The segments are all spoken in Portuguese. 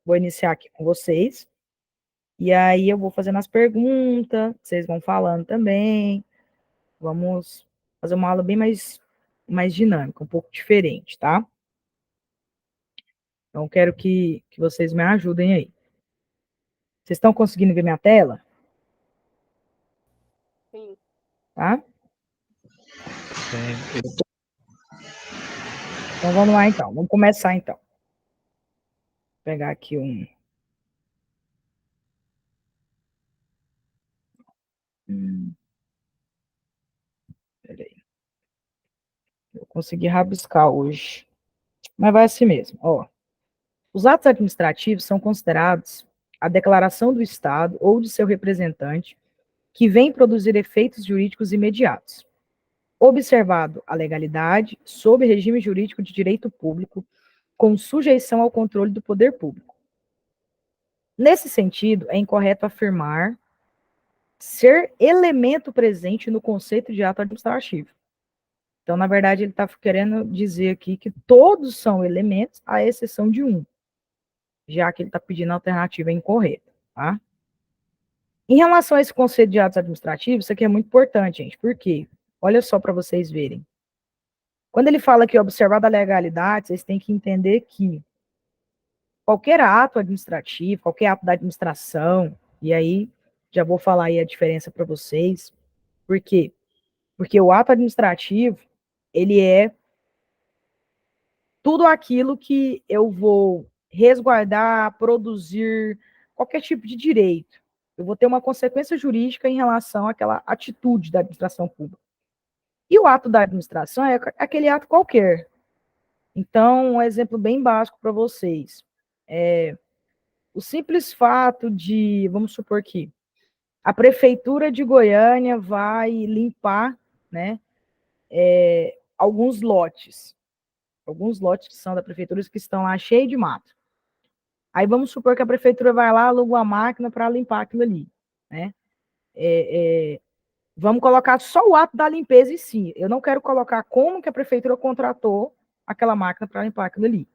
Vou iniciar aqui com vocês. E aí eu vou fazendo as perguntas, vocês vão falando também. Vamos fazer uma aula bem mais dinâmica, um pouco diferente, tá? Então, quero que vocês me ajudem aí. Vocês estão conseguindo ver minha tela? Sim. Tá? Sim. Então, vamos lá, então. Vamos começar, então. Vou pegar aqui Peraí. Eu consegui rabiscar hoje. Mas vai assim mesmo, ó. Os atos administrativos são considerados a declaração do Estado ou de seu representante que vem produzir efeitos jurídicos imediatos, observado a legalidade sob regime jurídico de direito público, com sujeição ao controle do poder público. Nesse sentido, é incorreto afirmar ser elemento presente no conceito de ato administrativo. Então, na verdade, ele está querendo dizer aqui que todos são elementos, à exceção de um, já que ele está pedindo a alternativa incorreta, tá? Em relação a esse conceito de atos administrativos, isso aqui é muito importante, gente, por quê? Olha só para vocês verem. Quando ele fala que observar a legalidade, vocês têm que entender que qualquer ato administrativo, qualquer ato da administração, e aí já vou falar aí a diferença para vocês. Por quê? Porque o ato administrativo, ele é tudo aquilo que eu vou resguardar, produzir, qualquer tipo de direito. Eu vou ter uma consequência jurídica em relação àquela atitude da administração pública. E o ato da administração é aquele ato qualquer. Então, um exemplo bem básico para vocês. O simples fato de, vamos supor que a prefeitura de Goiânia vai limpar, né, alguns lotes que são da prefeitura que estão lá cheios de mato. Aí vamos supor que a prefeitura vai lá, aluga uma máquina para limpar aquilo ali, né? Vamos colocar só o ato da limpeza em si. Eu não quero colocar como que a prefeitura contratou aquela máquina para limpar aquilo ali.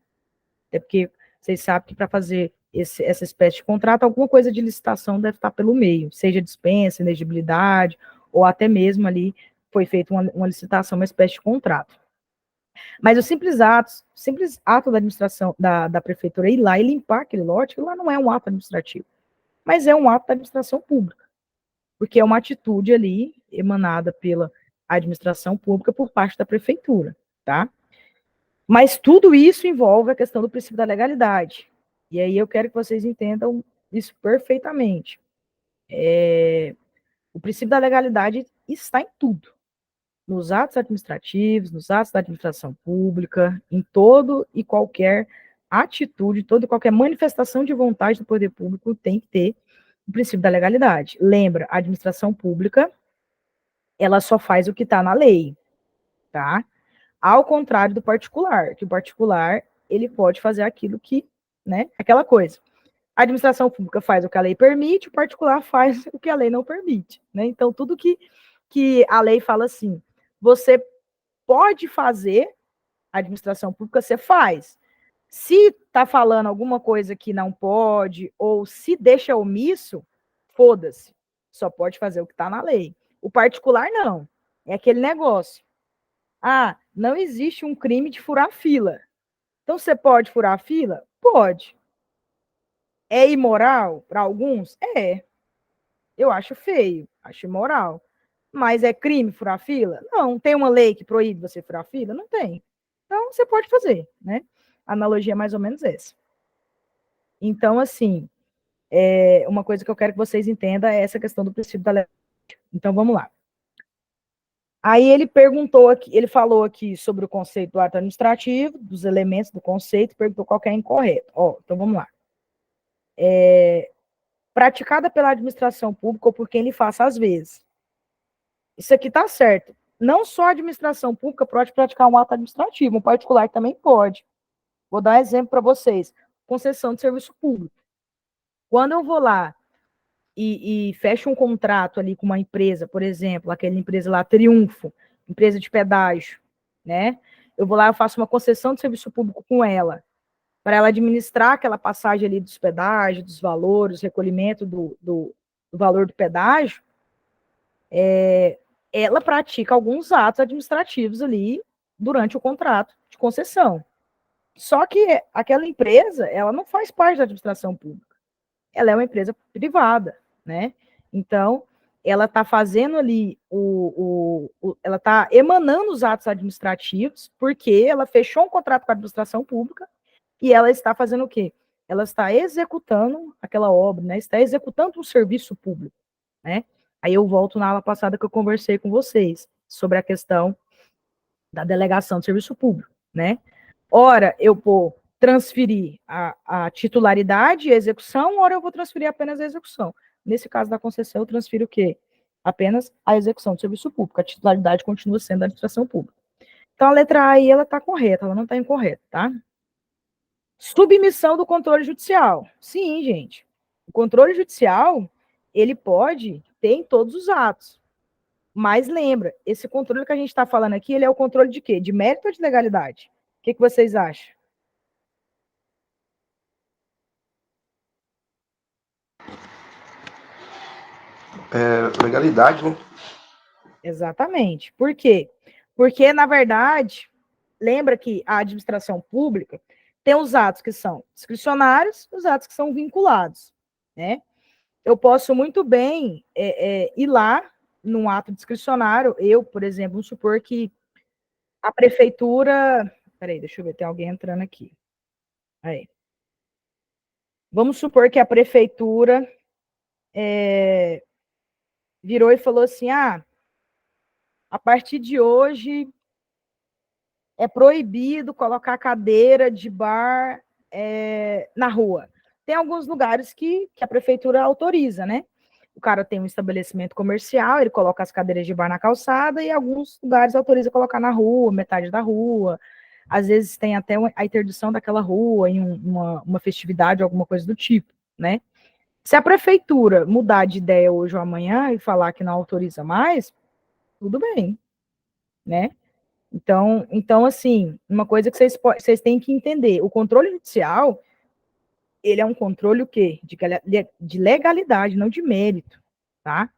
Até porque vocês sabem que para fazer essa espécie de contrato, alguma coisa de licitação deve estar pelo meio, seja dispensa, inegibilidade, ou até mesmo ali foi feita uma licitação, uma espécie de contrato. Mas o simples ato da administração, da prefeitura ir lá e limpar aquele lote, lá não é um ato administrativo, mas é um ato da administração pública, porque é uma atitude ali emanada pela administração pública por parte da prefeitura, tá? Mas tudo isso envolve a questão do princípio da legalidade. E aí eu quero que vocês entendam isso perfeitamente. O princípio da legalidade está em tudo. Nos atos administrativos, nos atos da administração pública, em todo e qualquer atitude, toda e qualquer manifestação de vontade do poder público tem que ter o princípio da legalidade. Lembra, a administração pública, ela só faz o que está na lei, tá? Ao contrário do particular, que o particular, ele pode fazer aquilo que, né, aquela coisa. A administração pública faz o que a lei permite, o particular faz o que a lei não permite, né? Então, tudo que a lei fala assim, você pode fazer, a administração pública você faz. Se está falando alguma coisa que não pode, ou se deixa omisso, foda-se. Só pode fazer o que está na lei. O particular, não. É aquele negócio. Ah, não existe um crime de furar fila. Então, você pode furar a fila? Pode. É imoral para alguns? É. Eu acho feio, acho imoral. Mas é crime furar fila? Não. Tem uma lei que proíbe você furar fila? Não tem. Então, você pode fazer, né? A analogia é mais ou menos essa. Então, assim, uma coisa que eu quero que vocês entendam é essa questão do princípio da lei. Então, vamos lá. Aí ele perguntou aqui, ele falou aqui sobre o conceito do ato administrativo, dos elementos do conceito, perguntou qual que é incorreto. Então vamos lá. Praticada pela administração pública ou por quem lhe faça às vezes. Isso aqui está certo. Não só a administração pública pode praticar um ato administrativo, um particular também pode. Vou dar um exemplo para vocês. Concessão de serviço público. Quando eu vou lá e fecho um contrato ali com uma empresa, por exemplo, aquela empresa lá, Triunfo, empresa de pedágio, né? Eu vou lá, eu faço uma concessão de serviço público com ela. para ela administrar aquela passagem ali dos pedágios, dos valores, recolhimento do valor do pedágio, ela pratica alguns atos administrativos ali durante o contrato de concessão. Só que aquela empresa, ela não faz parte da administração pública. Ela é uma empresa privada, né? Então, ela está fazendo ali ela está emanando os atos administrativos, porque ela fechou um contrato com a administração pública e ela está fazendo o quê? Ela está executando aquela obra, né? Está executando um serviço público, né? Aí eu volto na aula passada que eu conversei com vocês sobre a questão da delegação de serviço público, né? Ora, eu vou transferir a titularidade e a execução, ora eu vou transferir apenas a execução. Nesse caso da concessão, eu transfiro o quê? Apenas a execução do serviço público. A titularidade continua sendo da administração pública. Então, a letra A aí, ela está correta, ela não está incorreta, tá? Submissão do controle judicial. Sim, gente. O controle judicial, ele pode ter em todos os atos. Mas lembra, esse controle que a gente está falando aqui, ele é o controle de quê? De mérito ou de legalidade? O que vocês acham? Legalidade, né? Exatamente. Por quê? Porque, na verdade, lembra que a administração pública tem os atos que são discricionários e os atos que são vinculados, né? Eu posso muito bem ir lá num ato discricionário, eu, por exemplo, vamos supor que a prefeitura... Peraí, deixa eu ver, tem alguém entrando aqui. Aí. Vamos supor que a prefeitura virou e falou assim, a partir de hoje é proibido colocar cadeira de bar na rua. Tem alguns lugares que a prefeitura autoriza, né? O cara tem um estabelecimento comercial, ele coloca as cadeiras de bar na calçada e alguns lugares autoriza colocar na rua, metade da rua. Às vezes tem até a interdição daquela rua em uma festividade, alguma coisa do tipo, né? Se a prefeitura mudar de ideia hoje ou amanhã e falar que não autoriza mais, tudo bem, né? Então, assim, uma coisa que vocês têm que entender, o controle judicial, ele é um controle o quê? De legalidade, não de mérito, tá?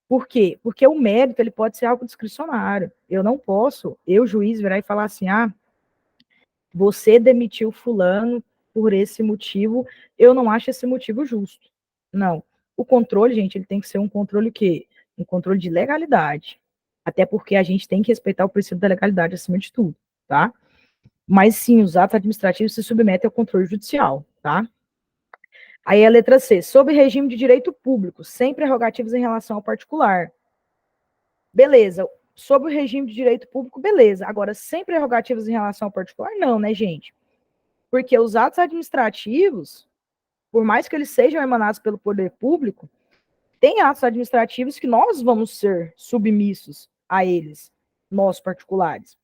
Por quê? Porque o mérito, ele pode ser algo discricionário. Eu não posso, juiz, virar e falar assim, você demitiu fulano por esse motivo, eu não acho esse motivo justo. Não. O controle, gente, ele tem que ser um controle o quê? Um controle de legalidade. Até porque a gente tem que respeitar o princípio da legalidade acima de tudo, tá? Mas sim, os atos administrativos se submetem ao controle judicial, tá? Aí a letra C, sob regime de direito público, sem prerrogativas em relação ao particular. Beleza, sob o regime de direito público, beleza. Agora, sem prerrogativas em relação ao particular, não, né, gente? Porque os atos administrativos, por mais que eles sejam emanados pelo poder público, tem atos administrativos que nós vamos ser submissos a eles, nós particulares.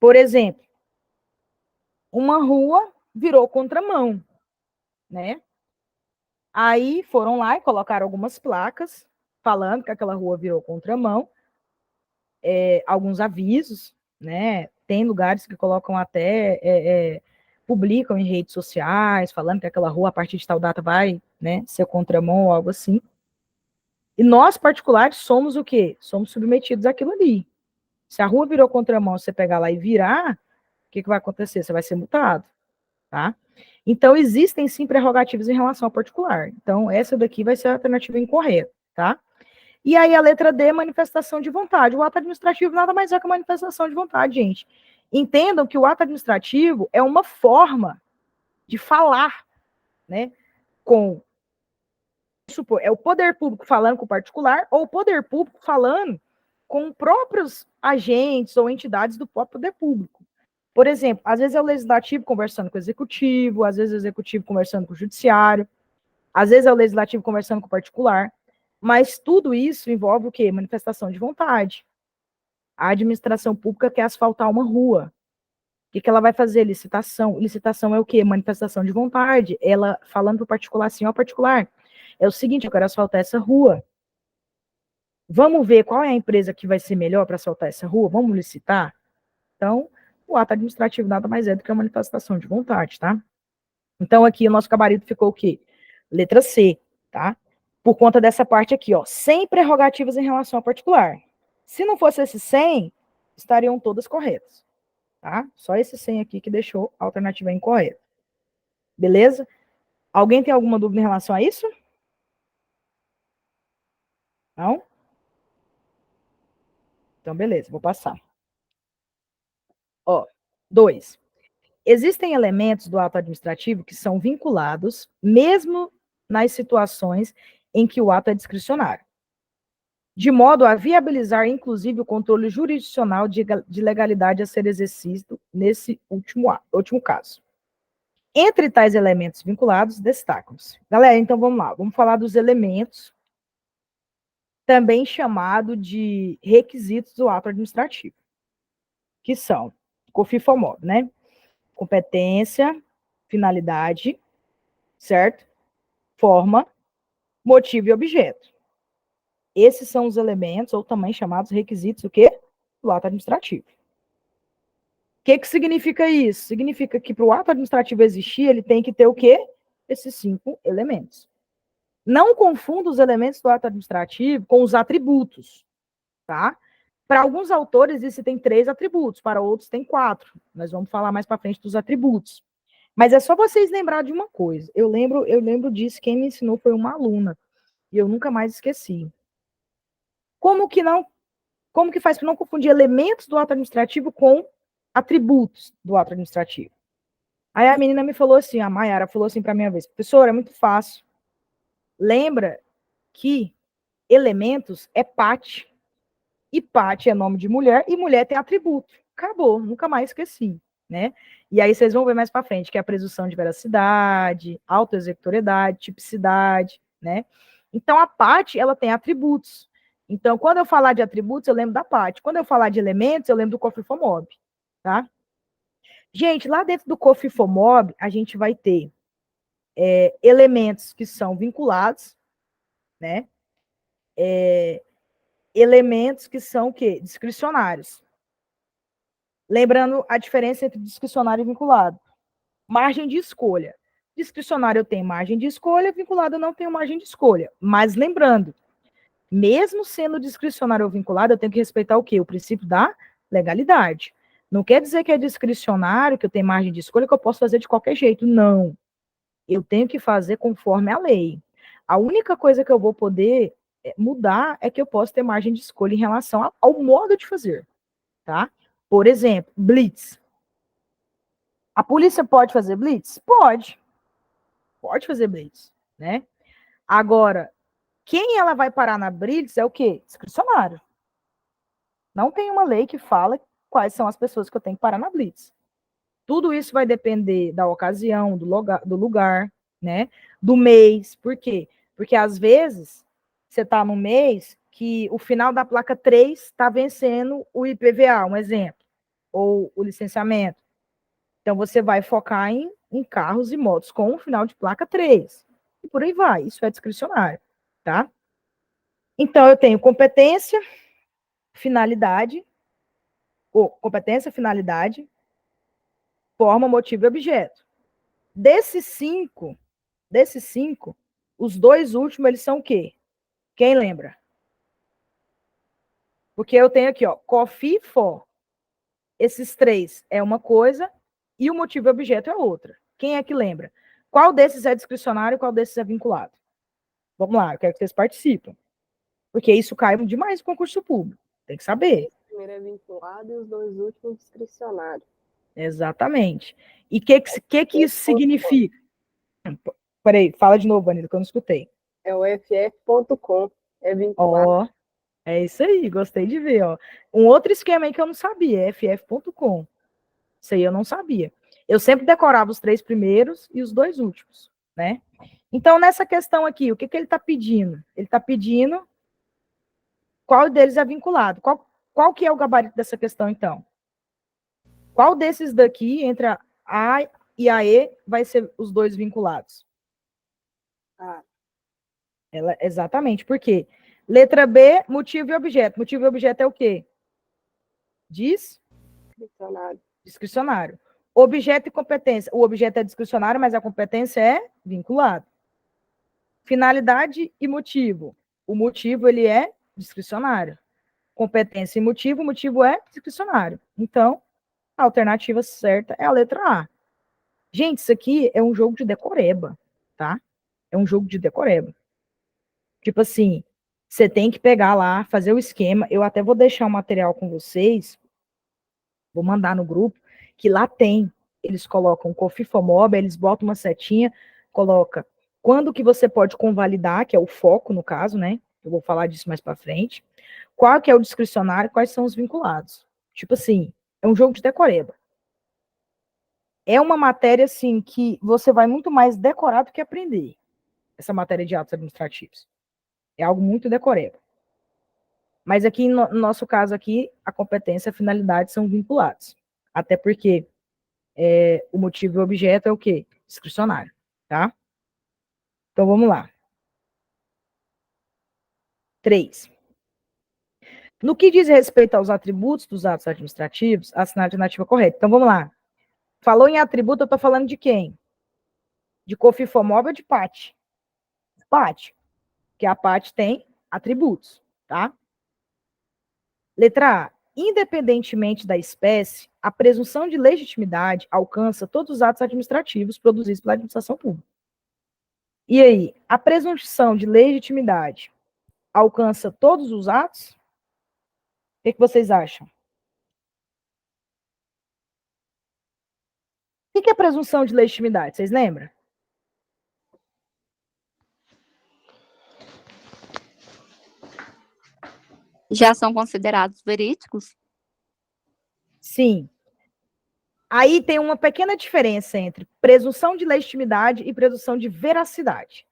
Por exemplo, uma rua virou contramão, né? Aí foram lá e colocaram algumas placas falando que aquela rua virou contramão, alguns avisos, né? Tem lugares que colocam até, publicam em redes sociais, falando que aquela rua a partir de tal data vai, né, ser contramão ou algo assim. E nós, particulares, somos o quê? Somos submetidos àquilo ali. Se a rua virou contramão, você pegar lá e virar, o que vai acontecer? Você vai ser multado, tá? Então, existem sim prerrogativas em relação ao particular. Então, essa daqui vai ser a alternativa incorreta, tá? E aí, a letra D, manifestação de vontade. O ato administrativo nada mais é que manifestação de vontade, gente. Entendam que o ato administrativo é uma forma de falar, né, com, supor, é o poder público falando com o particular, ou o poder público falando com próprios agentes ou entidades do próprio poder público. Por exemplo, às vezes é o legislativo conversando com o executivo, às vezes é o executivo conversando com o judiciário, às vezes é o legislativo conversando com o particular, mas tudo isso envolve o quê? Manifestação de vontade. A administração pública quer asfaltar uma rua. O que ela vai fazer? Licitação. Licitação é o quê? Manifestação de vontade. Ela falando para o particular assim, ó, particular, é o seguinte, eu quero asfaltar essa rua. Vamos ver qual é a empresa que vai ser melhor para asfaltar essa rua? Vamos licitar? Então, o ato administrativo nada mais é do que a manifestação de vontade, tá? Então, aqui o nosso gabarito ficou o quê? Letra C, tá? Por conta dessa parte aqui, ó, sem prerrogativas em relação ao particular. Se não fosse esse 100, estariam todas corretas, tá? Só esse 100 aqui que deixou a alternativa incorreta. Beleza? Alguém tem alguma dúvida em relação a isso? Não? Então, beleza, vou passar. Ó, 2. Existem elementos do ato administrativo que são vinculados, mesmo nas situações em que o ato é discricionário, de modo a viabilizar, inclusive, o controle jurisdicional de legalidade a ser exercido nesse último caso. Entre tais elementos vinculados, destacam-se. Galera, então vamos lá, vamos falar dos elementos, também chamado de requisitos do ato administrativo, que são COFIFOMOB, né? Competência, finalidade, certo? Forma, motivo e objeto. Esses são os elementos, ou também chamados requisitos, o quê? Do ato administrativo. O que significa isso? Significa que para o ato administrativo existir, ele tem que ter o quê? Esses 5 elementos. Não confunda os elementos do ato administrativo com os atributos, tá? Para alguns autores, isso tem 3 atributos, para outros tem 4. Nós vamos falar mais para frente dos atributos. Mas é só vocês lembrar de uma coisa. Eu lembro disso, quem me ensinou foi uma aluna, e eu nunca mais esqueci. Como que faz para não confundir elementos do ato administrativo com atributos do ato administrativo? Aí a menina me falou assim, a Mayara falou assim para mim uma vez, professora, é muito fácil. Lembra que elementos é parte, e parte é nome de mulher, e mulher tem atributo. Acabou, nunca mais esqueci, né? E aí vocês vão ver mais para frente, que é a presunção de veracidade, autoexecutoriedade, tipicidade, né? Então, a parte, ela tem atributos. Então, quando eu falar de atributos, eu lembro da parte. Quando eu falar de elementos, eu lembro do COFIFOMOB, tá? Gente, lá dentro do COFIFOMOB, a gente vai ter elementos que são vinculados, né? Elementos que são o quê? Discricionários. Lembrando a diferença entre discricionário e vinculado. Margem de escolha. Discricionário eu tenho margem de escolha, vinculado eu não tenho margem de escolha. Mas lembrando, mesmo sendo discricionário ou vinculado, eu tenho que respeitar o quê? O princípio da legalidade. Não quer dizer que é discricionário, que eu tenho margem de escolha, que eu posso fazer de qualquer jeito. Não. Eu tenho que fazer conforme a lei. A única coisa que eu vou poder mudar é que eu posso ter margem de escolha em relação ao modo de fazer, tá? Por exemplo, blitz. A polícia pode fazer blitz? Pode. Pode fazer blitz, né? Agora, quem ela vai parar na blitz é o quê? Discricionário. Não tem uma lei que fala quais são as pessoas que eu tenho que parar na blitz. Tudo isso vai depender da ocasião, do lugar, né? Do mês. Por quê? Porque às vezes você está num mês que o final da placa 3 está vencendo o IPVA, um exemplo, ou o licenciamento. Então você vai focar em carros e motos com o final de placa 3. E por aí vai. Isso é discricionário, tá? Então eu tenho competência, finalidade, forma, motivo e objeto. Desses cinco, os 2 últimos, eles são o quê? Quem lembra? Porque eu tenho aqui, ó, COFI e FO. Esses 3 é uma coisa e o motivo e objeto é outra. Quem é que lembra? Qual desses é discricionário e qual desses é vinculado? Vamos lá, eu quero que vocês participem. Porque isso cai demais no concurso público. Tem que saber. O primeiro é vinculado e os 2 últimos discricionários. Exatamente. E o que isso significa? Peraí, fala de novo, Vanilla, que eu não escutei. É o ff.com, é vinculado. Ó, é isso aí, gostei de ver, ó. Um outro esquema aí que eu não sabia, ff.com. Isso aí eu não sabia. Eu sempre decorava os 3 primeiros e os 2 últimos, né? Então, nessa questão aqui, o que ele está pedindo? Ele está pedindo qual deles é vinculado. Qual que é o gabarito dessa questão, então? Qual desses daqui, entre a A e a E, vai ser os 2 vinculados? Exatamente, por quê? Letra B, motivo e objeto. Motivo e objeto é o quê? Diz? Discricionário. Discricionário. Objeto e competência. O objeto é discricionário, mas a competência é vinculada. Finalidade e motivo. O motivo, ele é discricionário. Competência e motivo, o motivo é discricionário. Então, a alternativa certa é a letra A. Gente, isso aqui é um jogo de decoreba, tá? É um jogo de decoreba. Tipo assim, você tem que pegar lá, fazer o esquema. Eu até vou deixar o material com vocês, vou mandar no grupo, que lá tem. Eles colocam Cofifomob, eles botam uma setinha, coloca quando que você pode convalidar, que é o foco no caso, né? Eu vou falar disso mais para frente. Qual que é o discricionário, quais são os vinculados. Tipo assim, é um jogo de decoreba. É uma matéria, assim, que você vai muito mais decorar do que aprender. Essa matéria de atos administrativos. É algo muito decoreba. Mas aqui, no nosso caso aqui, a competência e a finalidade são vinculados. Até porque o motivo e o objeto é o quê? Discricionário, tá? Então, vamos lá. 3. No que diz respeito aos atributos dos atos administrativos, assina a alternativa correta. Então, vamos lá. Falou em atributo, eu estou falando de quem? De Cofifomob ou de PAT? PAT. Que a PAT tem atributos, tá? Letra A. Independentemente da espécie, a presunção de legitimidade alcança todos os atos administrativos produzidos pela administração pública. E aí, a presunção de legitimidade alcança todos os atos? O que vocês acham? O que é presunção de legitimidade? Vocês lembram? Já são considerados verídicos? Sim. Aí tem uma pequena diferença entre presunção de legitimidade e presunção de veracidade.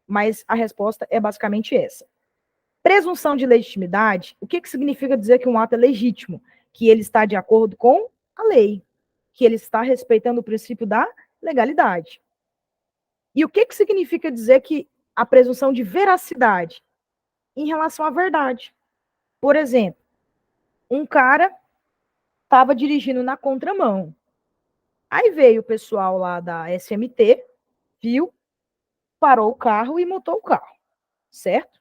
Mas a resposta é basicamente essa. Presunção de legitimidade, o que significa dizer que um ato é legítimo? Que ele está de acordo com a lei, que ele está respeitando o princípio da legalidade. E o que significa dizer que a presunção de veracidade? Em relação à verdade. Por exemplo, um cara estava dirigindo na contramão. Aí veio o pessoal lá da SMT, viu, parou o carro e multou o carro, certo?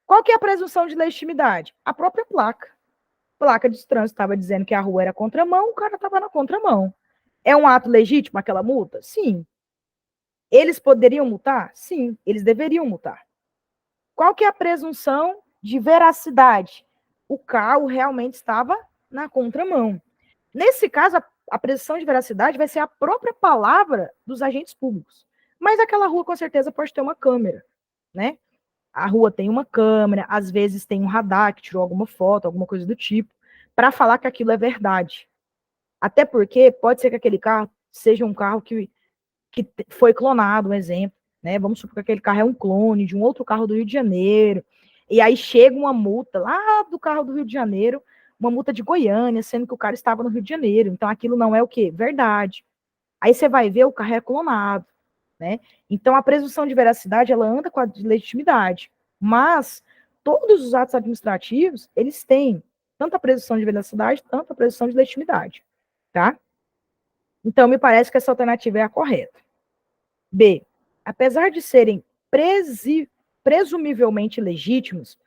Qual que é a presunção de legitimidade? A própria placa. A placa de trânsito estava dizendo que a rua era contramão, o cara estava na contramão. É um ato legítimo aquela multa? Sim. Eles poderiam multar? Sim, eles deveriam multar. Qual que é a presunção de veracidade? O carro realmente estava na contramão. Nesse caso, a presunção de veracidade vai ser a própria palavra dos agentes públicos. Mas aquela rua, com certeza, pode ter uma câmera, né? A rua tem uma câmera, às vezes tem um radar que tirou alguma foto, alguma coisa do tipo, para falar que aquilo é verdade. Até porque pode ser que aquele carro seja um carro que foi clonado, um exemplo, né? Vamos supor que aquele carro é um clone de um outro carro do Rio de Janeiro, e aí chega uma multa lá do carro do Rio de Janeiro, uma multa de Goiânia, sendo que o cara estava no Rio de Janeiro. Então aquilo não é o quê? Verdade. Aí você vai ver, o carro é clonado, né? Então a presunção de veracidade, ela anda com a de legitimidade. Mas todos os atos administrativos, eles têm tanto a presunção de veracidade, tanto a presunção de legitimidade, tá? Então me parece que essa alternativa é a correta. B. Apesar de serem presumivelmente legítimos,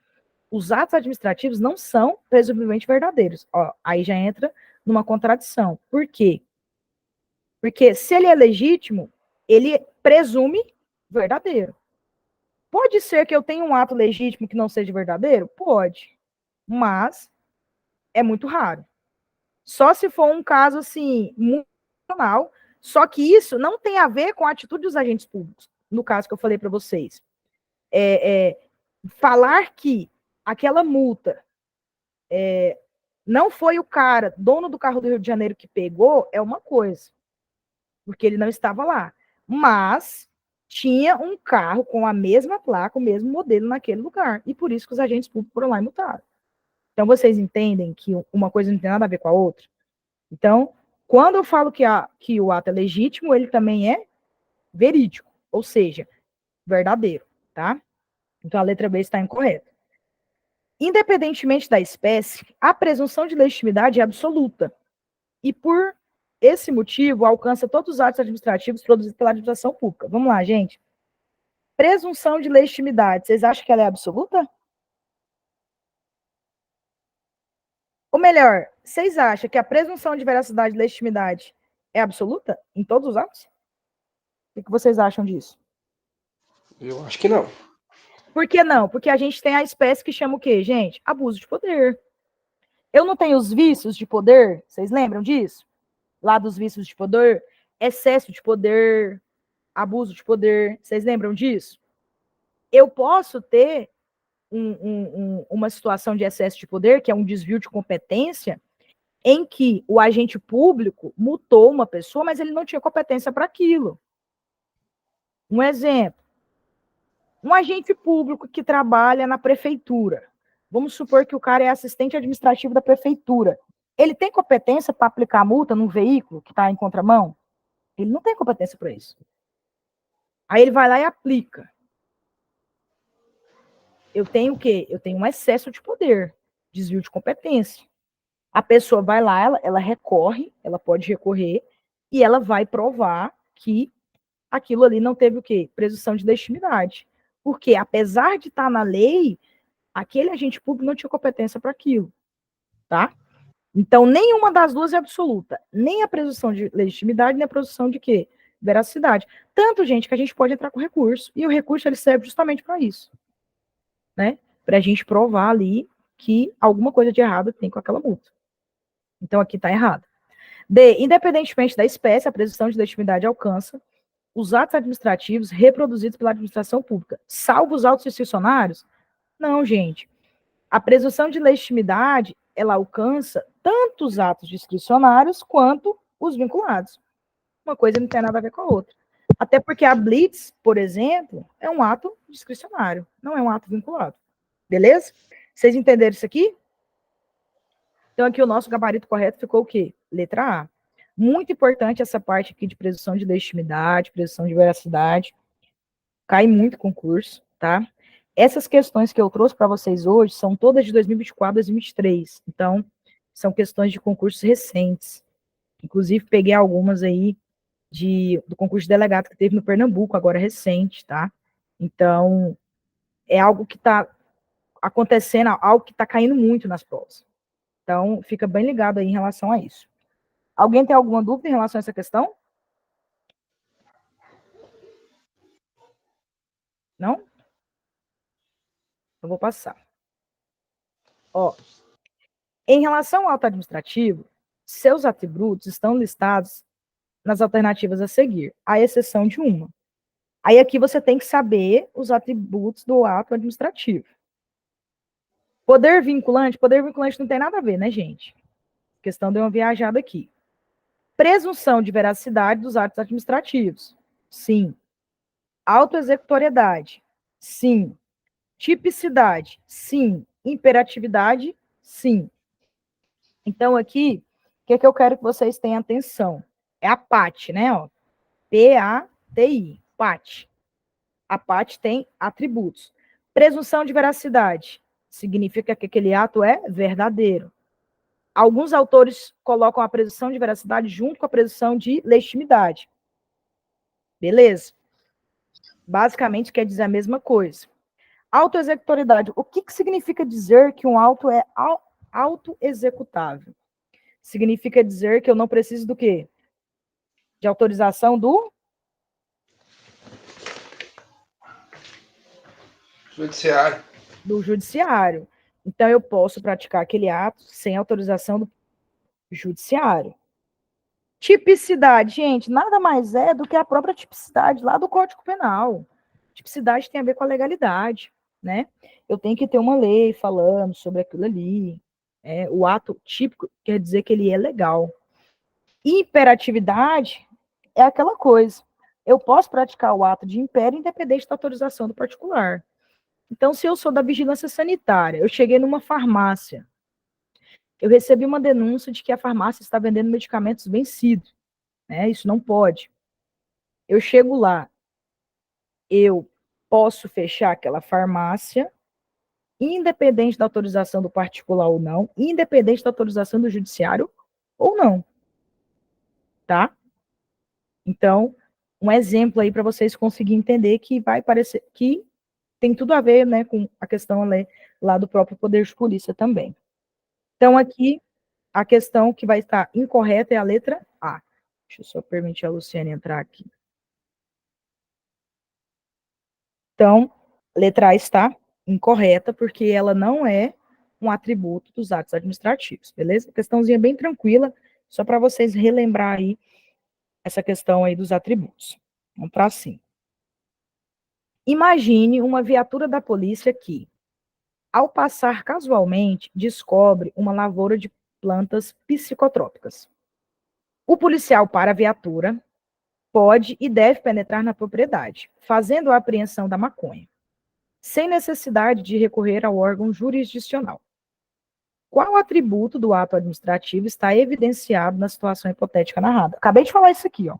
os atos administrativos não são presumivelmente verdadeiros. Ó, aí já entra numa contradição. Por quê? Porque se ele é legítimo, ele presume verdadeiro. Pode ser que eu tenha um ato legítimo que não seja verdadeiro? Pode. Mas é muito raro. Só se for um caso, assim, muito excepcional. Só que isso não tem a ver com a atitude dos agentes públicos. No caso que eu falei para vocês. Falar que aquela multa não foi o cara, dono do carro do Rio de Janeiro, que pegou, é uma coisa. Porque ele não estava lá. Mas tinha um carro com a mesma placa, o mesmo modelo naquele lugar. E por isso que os agentes públicos foram lá e multaram. Então, vocês entendem que uma coisa não tem nada a ver com a outra? Então, quando eu falo que o ato é legítimo, ele também é verídico, ou seja, verdadeiro, tá? Então, a letra B está incorreta. Independentemente da espécie, a presunção de legitimidade é absoluta. E por esse motivo alcança todos os atos administrativos produzidos pela administração pública. Vamos lá, gente. Presunção de legitimidade, vocês acham que ela é absoluta? Ou melhor, vocês acham que a presunção de veracidade e legitimidade é absoluta em todos os atos? O que vocês acham disso? Eu acho que não. Por que não? Porque a gente tem a espécie que chama o quê, gente? Abuso de poder. Eu não tenho os vícios de poder? Vocês lembram disso? Lá dos vícios de poder? Excesso de poder, abuso de poder. Vocês lembram disso? Eu posso ter uma situação de excesso de poder, que é um desvio de competência, em que o agente público multou uma pessoa, mas ele não tinha competência para aquilo. Um exemplo. Um agente público que trabalha na prefeitura. Vamos supor que o cara é assistente administrativo da prefeitura. Ele tem competência para aplicar multa num veículo que está em contramão? Ele não tem competência para isso. Aí ele vai lá e aplica. Eu tenho o quê? Eu tenho um excesso de poder, desvio de competência. A pessoa vai lá, ela recorre, ela pode recorrer, e ela vai provar que aquilo ali não teve o quê? Presunção de legitimidade. Porque, apesar de estar na lei, aquele agente público não tinha competência para aquilo, tá? Então, nenhuma das duas é absoluta. Nem a presunção de legitimidade, nem a presunção de quê? Veracidade. Tanto, gente, que a gente pode entrar com recurso. E o recurso, ele serve justamente para isso. Né? Para a gente provar ali que alguma coisa de errado tem com aquela multa. Então, aqui está errado. D. Independentemente da espécie, a presunção de legitimidade alcança os atos administrativos reproduzidos pela administração pública, salvo os autos discricionários? Não, gente. A presunção de legitimidade, ela alcança tanto os atos discricionários quanto os vinculados. Uma coisa não tem nada a ver com a outra. Até porque a blitz, por exemplo, é um ato discricionário, não é um ato vinculado. Beleza? Vocês entenderam isso aqui? Então, aqui o nosso gabarito correto ficou o quê? Letra A. Muito importante essa parte aqui de presunção de legitimidade, presunção de veracidade. Cai muito concurso, tá? Essas questões que eu trouxe para vocês hoje são todas de 2024, 2023. Então, são questões de concursos recentes. Inclusive, peguei algumas aí do concurso de delegado que teve no Pernambuco, agora recente, tá? Então, é algo que está acontecendo, algo que está caindo muito nas provas. Então, fica bem ligado aí em relação a isso. Alguém tem alguma dúvida em relação a essa questão? Não? Eu vou passar. Ó, em relação ao auto administrativo, seus atributos estão listados nas alternativas a seguir, à exceção de uma. Aí aqui você tem que saber os atributos do ato administrativo. Poder vinculante não tem nada a ver, né, gente? A questão deu uma viajada aqui. Presunção de veracidade dos atos administrativos. Sim. Autoexecutoriedade. Sim. Tipicidade. Sim. Imperatividade. Sim. Então, aqui, o que eu quero que vocês tenham atenção? É a PAT, né? Ó. P-A-T-I. PAT. A PAT tem atributos. Presunção de veracidade. Significa que aquele ato é verdadeiro. Alguns autores colocam a presunção de veracidade junto com a presunção de legitimidade. Beleza? Basicamente quer dizer a mesma coisa. Autoexecutoriedade. O que significa dizer que um auto é autoexecutável? Significa dizer que eu não preciso do quê? De autorização do Judiciário. Do judiciário. Então, eu posso praticar aquele ato sem autorização do judiciário. Tipicidade, gente, nada mais é do que a própria tipicidade lá do Código Penal. Tipicidade tem a ver com a legalidade, né? Eu tenho que ter uma lei falando sobre aquilo ali. O ato típico quer dizer que ele é legal. Imperatividade é aquela coisa. Eu posso praticar o ato de império independente da autorização do particular. Então, se eu sou da vigilância sanitária, eu cheguei numa farmácia, eu recebi uma denúncia de que a farmácia está vendendo medicamentos vencidos, né? Isso não pode. Eu chego lá, eu posso fechar aquela farmácia, independente da autorização do particular ou não, independente da autorização do judiciário ou não. tá? Então, um exemplo aí para vocês conseguirem entender que vai parecer que tem tudo a ver, né, com a questão lá do próprio poder de polícia também. Então, aqui, a questão que vai estar incorreta é a letra A. Deixa eu só permitir a Luciane entrar aqui. Então, letra A está incorreta, porque ela não é um atributo dos atos administrativos, beleza? Questãozinha bem tranquila, só para vocês relembrar aí essa questão aí dos atributos. Vamos para cima. Imagine uma viatura da polícia que, ao passar casualmente, descobre uma lavoura de plantas psicotrópicas. O policial para a viatura pode e deve penetrar na propriedade, fazendo a apreensão da maconha, sem necessidade de recorrer ao órgão jurisdicional. Qual atributo do ato administrativo está evidenciado na situação hipotética narrada? Acabei de falar isso aqui, ó.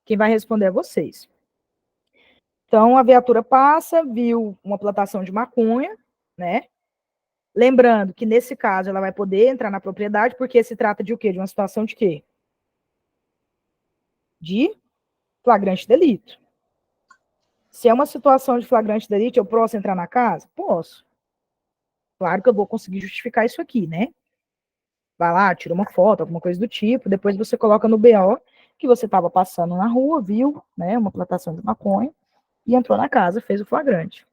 Quem vai responder é vocês. Então, a viatura passa, viu uma plantação de maconha, né? Lembrando que, nesse caso, ela vai poder entrar na propriedade, porque se trata de o quê? De uma situação de quê? De flagrante delito. Se é uma situação de flagrante delito, eu posso entrar na casa? Posso. Claro que eu vou conseguir justificar isso aqui, né? Vai lá, tira uma foto, alguma coisa do tipo, depois você coloca no BO que você estava passando na rua, viu, né, uma plantação de maconha, e entrou na casa, fez o flagrante.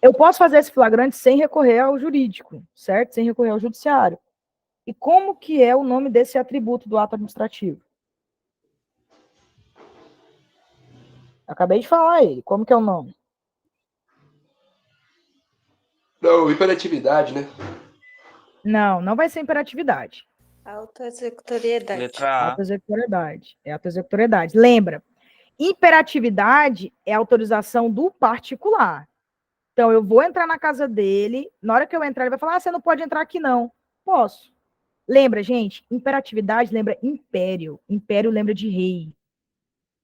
Eu posso fazer esse flagrante sem recorrer ao jurídico, certo? Sem recorrer ao judiciário. E como que é o nome desse atributo do ato administrativo? Acabei de falar ele. Como que é o nome? Não, hiperatividade, né? Não, não vai ser imperatividade. Autoexecutoriedade. Letra A. Autoexecutoriedade. É autoexecutoriedade. Lembra, imperatividade é autorização do particular. Então, eu vou entrar na casa dele, na hora que eu entrar, ele vai falar, você não pode entrar aqui, não. Posso. Lembra, gente, imperatividade lembra império. Império lembra de rei.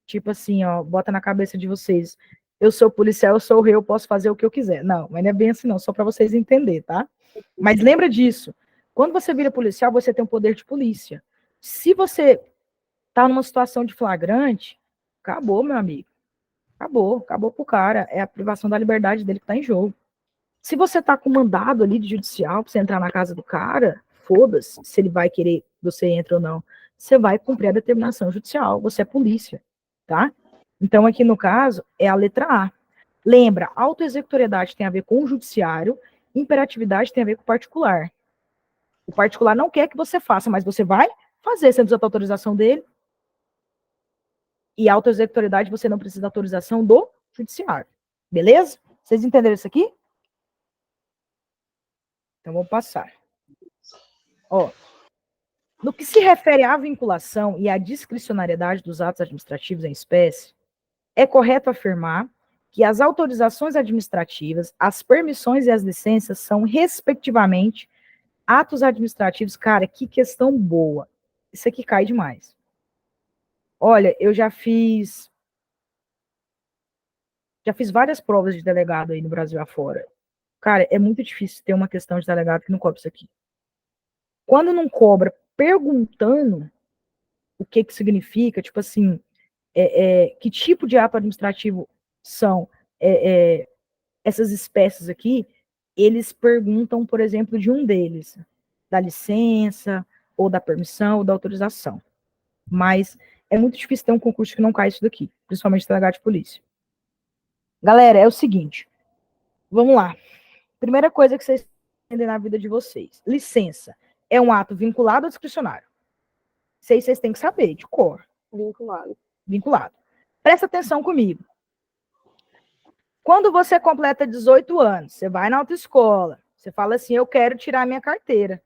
Tipo assim, ó, bota na cabeça de vocês. Eu sou policial, eu sou o rei, eu posso fazer o que eu quiser. Não, mas não é bem assim, não, só para vocês entenderem, tá? Mas lembra disso. Quando você vira policial, você tem um poder de polícia. Se você tá numa situação de flagrante, acabou, meu amigo. Acabou pro cara. É a privação da liberdade dele que tá em jogo. Se você tá com mandado ali de judicial pra você entrar na casa do cara, foda-se se ele vai querer que você entre ou não. Você vai cumprir a determinação judicial. Você é polícia, tá? Então, aqui no caso, é a letra A. Lembra, autoexecutoriedade tem a ver com o judiciário, imperatividade tem a ver com o particular. O particular não quer que você faça, mas você vai fazer, você precisa da autorização dele. E autoexecutoriedade, você não precisa da autorização do judiciário. Beleza? Vocês entenderam isso aqui? Então, vamos passar. Ó, no que se refere à vinculação e à discricionariedade dos atos administrativos em espécie, é correto afirmar que as autorizações administrativas, as permissões e as licenças são, respectivamente, atos administrativos. Cara, que questão boa. Isso aqui cai demais. Olha, eu já fiz várias provas de delegado aí no Brasil afora. Cara, é muito difícil ter uma questão de delegado que não cobra isso aqui. Quando não cobra perguntando o que significa, tipo assim, que tipo de ato administrativo são essas espécies aqui, eles perguntam, por exemplo, de um deles, da licença, ou da permissão, ou da autorização. Mas é muito difícil ter um concurso que não cai isso daqui, principalmente delegado de polícia. Galera, é o seguinte, vamos lá. Primeira coisa que vocês entendem na vida de vocês. Licença é um ato vinculado ou discricionário? Vocês têm que saber, de cor. Vinculado. Presta atenção comigo. Quando você completa 18 anos, você vai na autoescola, você fala assim, eu quero tirar minha carteira.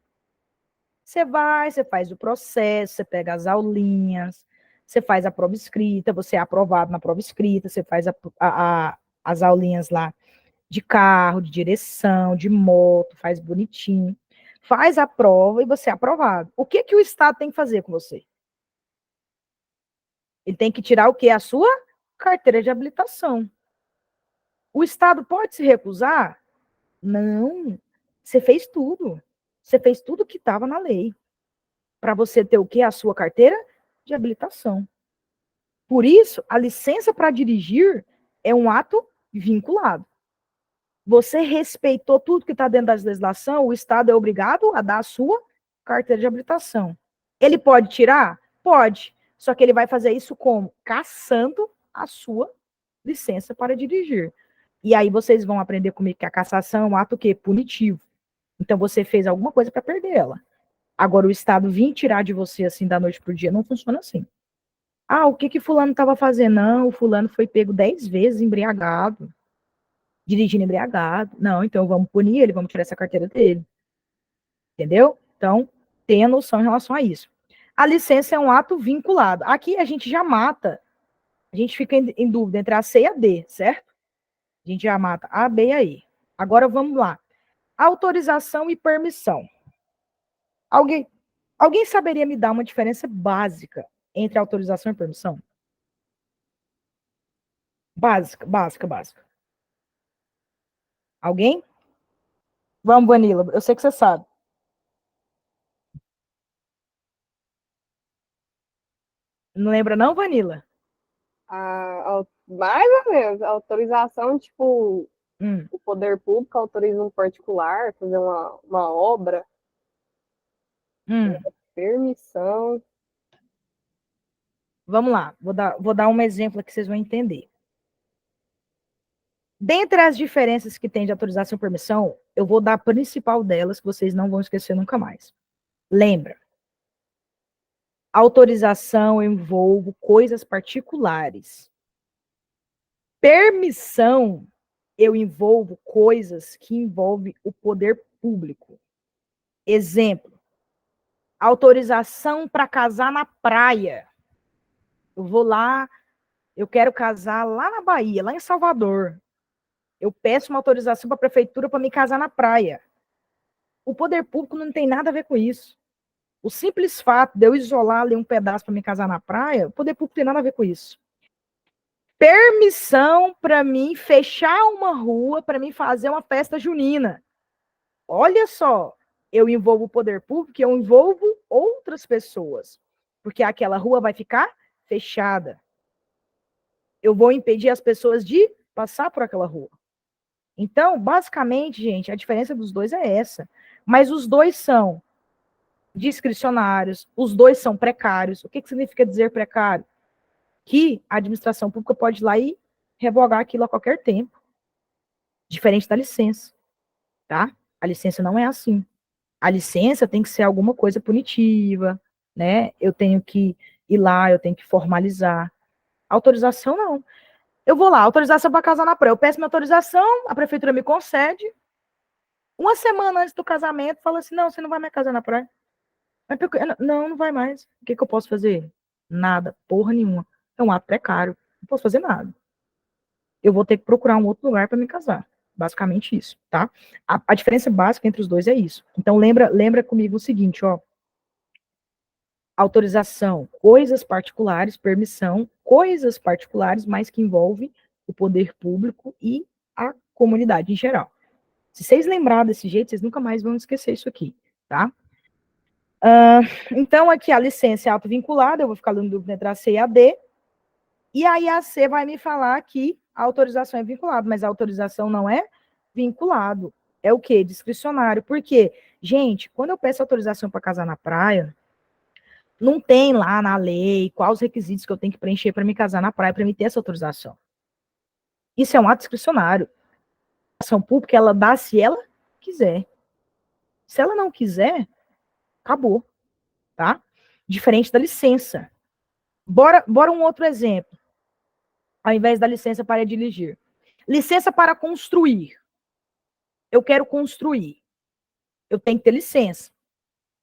Você vai, você faz o processo, você pega as aulinhas, você faz a prova escrita, você é aprovado na prova escrita, você faz as aulinhas lá de carro, de direção, de moto, faz bonitinho. Faz a prova e você é aprovado. O que o Estado tem que fazer com você? Ele tem que tirar o quê? A sua carteira de habilitação. O Estado pode se recusar? Não. Você fez tudo. Você fez tudo que estava na lei. para você ter o quê? A sua carteira de habilitação. Por isso, a licença para dirigir é um ato vinculado. Você respeitou tudo que está dentro da legislação, o Estado é obrigado a dar a sua carteira de habilitação. Ele pode tirar? Pode. Só que ele vai fazer isso como? Cassando a sua licença para dirigir. E aí vocês vão aprender comigo que a cassação é um ato o quê? Punitivo. Então você fez alguma coisa para perder ela. Agora o Estado vir tirar de você assim da noite pro dia não funciona assim. Ah, o que fulano estava fazendo? Não, o fulano foi pego 10 vezes embriagado, dirigindo embriagado. Não, então vamos punir ele, vamos tirar essa carteira dele. Entendeu? Então, tenha noção em relação a isso. A licença é um ato vinculado. Aqui a gente já mata, a gente fica em dúvida entre a C e a D, certo? A gente já mata A, B e a E. Agora vamos lá. Autorização e permissão. Alguém saberia me dar uma diferença básica entre autorização e permissão? Básica. Alguém? Vamos, Vanilla. Eu sei que você sabe. Não lembra não, Vanilla? Mais ou menos. A autorização, tipo, o poder público autoriza um particular a fazer uma obra. Permissão. Vamos lá. Vou dar um exemplo que vocês vão entender. Dentre as diferenças que tem de autorização e permissão, eu vou dar a principal delas, que vocês não vão esquecer nunca mais. Lembra? Autorização envolve coisas particulares. Permissão, eu envolvo coisas que envolvem o poder público. Exemplo, autorização para casar na praia. Eu vou lá, eu quero casar lá na Bahia, lá em Salvador. Eu peço uma autorização para a prefeitura para me casar na praia. O poder público não tem nada a ver com isso. O simples fato de eu isolar ali um pedaço para me casar na praia, o poder público tem nada a ver com isso. Permissão para mim fechar uma rua para mim fazer uma festa junina. Olha só, eu envolvo o poder público, eu envolvo outras pessoas, porque aquela rua vai ficar fechada. Eu vou impedir as pessoas de passar por aquela rua. Então, basicamente, gente, a diferença dos dois é essa. Mas os dois são discricionários, os dois são precários. O que significa dizer precário? Que a administração pública pode ir lá e revogar aquilo a qualquer tempo. Diferente da licença, tá? A licença não é assim. A licença tem que ser alguma coisa punitiva, né? Eu tenho que ir lá, eu tenho que formalizar. Autorização, não. Eu vou lá, autorização para casar na praia. Eu peço minha autorização, a prefeitura me concede. Uma semana antes do casamento, fala assim, não, você não vai mais casar na praia. Não vai mais. O que eu posso fazer? Nada, porra nenhuma. É um ato precário. Não posso fazer nada. Eu vou ter que procurar um outro lugar para me casar. Basicamente isso, tá? A diferença básica entre os dois é isso. Então, lembra comigo o seguinte, ó. Autorização, coisas particulares, permissão, coisas particulares, mas que envolve o poder público e a comunidade em geral. Se vocês lembrarem desse jeito, vocês nunca mais vão esquecer isso aqui, tá? Então, aqui a licença é autovinculada, eu vou ficar dando dúvida entre a C e a D, e aí a C vai me falar que a autorização é vinculada, mas a autorização não é vinculado. É o quê? Discricionário. Por quê? Gente, quando eu peço autorização para casar na praia, não tem lá na lei quais os requisitos que eu tenho que preencher para me casar na praia, para me ter essa autorização. Isso é um ato discricionário. A ação pública, ela dá se ela quiser. Se ela não quiser, acabou, tá? Diferente da licença. Bora um outro exemplo. Ao invés da licença para dirigir. Licença para construir. Eu quero construir. Eu tenho que ter licença.